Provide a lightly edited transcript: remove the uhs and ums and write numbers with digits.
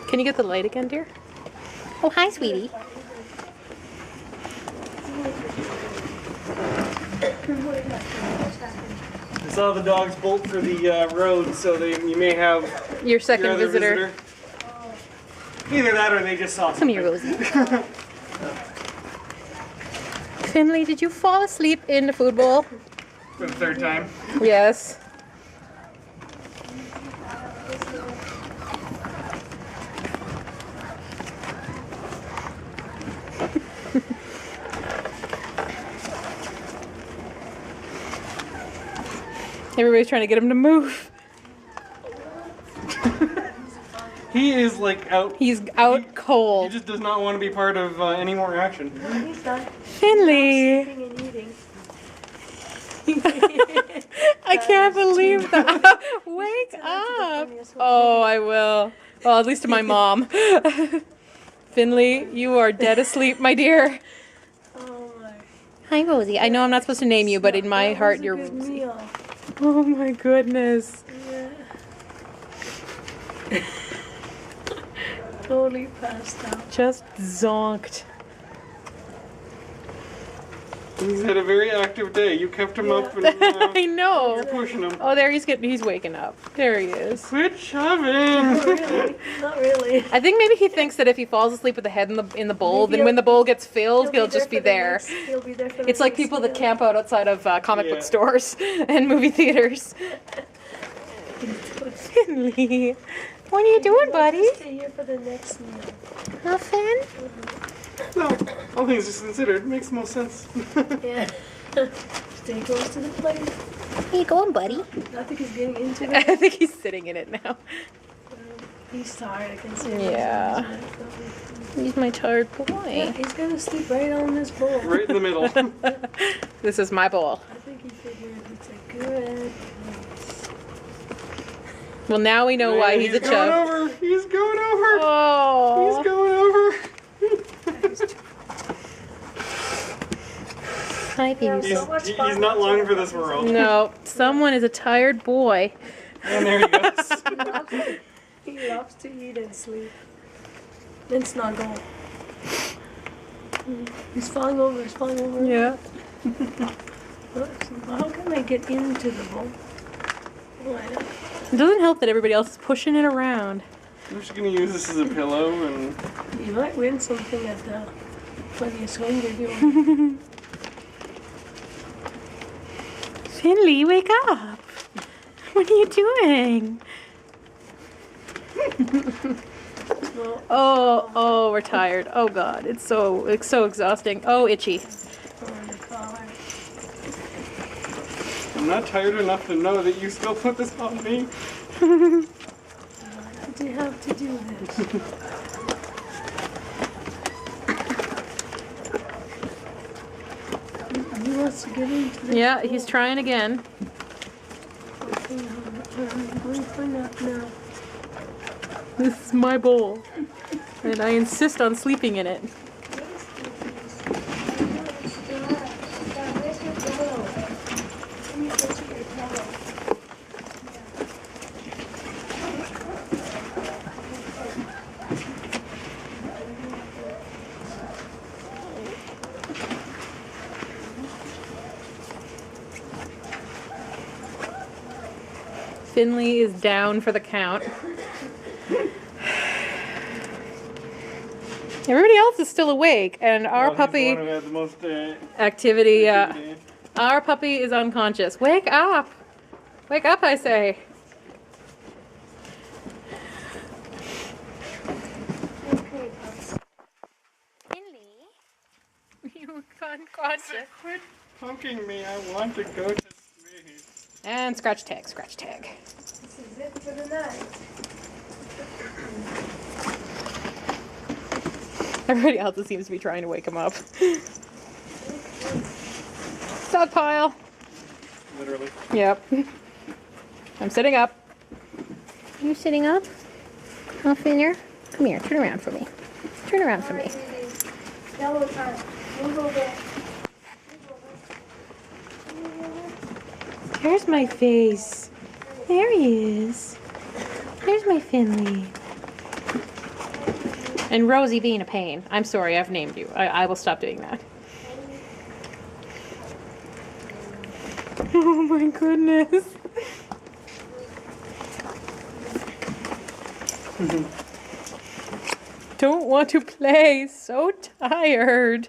Can you get the light again, dear? Oh, hi, sweetie. I saw the dogs bolt for the road, so you may have Your second your other visitor. Either that or they just saw Come something. here, Rosie. Finley, did you fall asleep in the food bowl? For the third time. Yes. Everybody's trying to get him to move. He is like out. He's out He cold. just does not want to be part of any more action. He's done. Finley! Sleeping and eating. I can't believe that. Wake up. Oh, I will. Well, at least to my mom. Finley, you are dead asleep, my dear. Oh my. Hi, Rosie. I know I'm not supposed to name you, but in my heart, you're Good Rosie. meal. Oh my goodness. Yeah. Totally passed out. Just zonked. He's had a very active day. You kept him up and I know. you're pushing him. Oh, there he's waking up. There he is. Quit shoving. Not really. Not really. I think maybe he thinks that if he falls asleep with the head in the bowl, then when the bowl gets filled, he'll just be there. He'll be there for the It's like next people that meal. camp out outside of comic Yeah. book stores and movie theaters. Finley, what are you doing, buddy? Just stay here for the next meal. Nothing? No, all things just considered, makes the most sense. Yeah. Stay close to the plate. Where you going, buddy? I think he's getting into it. I think he's sitting in it now. He's tired, I can see. Yeah. He's my tired Yeah, boy. he's gonna sleep right on this bowl. Right in the middle. This is my bowl. I think he figured it's a good. Well, now we know why he's a going chub. over. He's going over. Oh. He's going over. Hi, baby. He's not long for this world. No, someone is a tired boy. And there he goes. He loves to eat and sleep. Then snuggle. He's falling over. He's falling over. Yeah. How can I get into the bowl? Oh, I don't. It doesn't help that everybody else is pushing it around. I'm just gonna use this as a pillow and You might win something at the funniest home video. Finley, wake up! What are you doing? Oh, we're tired. Oh God, it's so exhausting. Oh, itchy. I'm not tired enough to know that you still put this on me. Why do you have to do this? He wants to get into the Yeah, he's trying again. I'm going for a nap now. This is my bowl, and I insist on sleeping in it. Finley is down for the count. Everybody else is still awake, and our puppy He's the one who had the most, activity. activity. Our puppy is unconscious. Wake up! Wake up, I say. Finley, you unconscious. Quit poking me. I want to go to sleep. And scratch tag, scratch tag. This is it for the night. Everybody else seems to be trying to wake him up. Dog pile. Literally. Yep. I'm sitting up. You sitting up? Oh, Finner? Come here, turn around for me. Turn around for me. Yellow time. Move over. There's my face. There he is. There's my Finley. And Rosie being a pain. I'm sorry, I've named you. I will stop doing that. Oh my goodness. Don't want to play. So tired.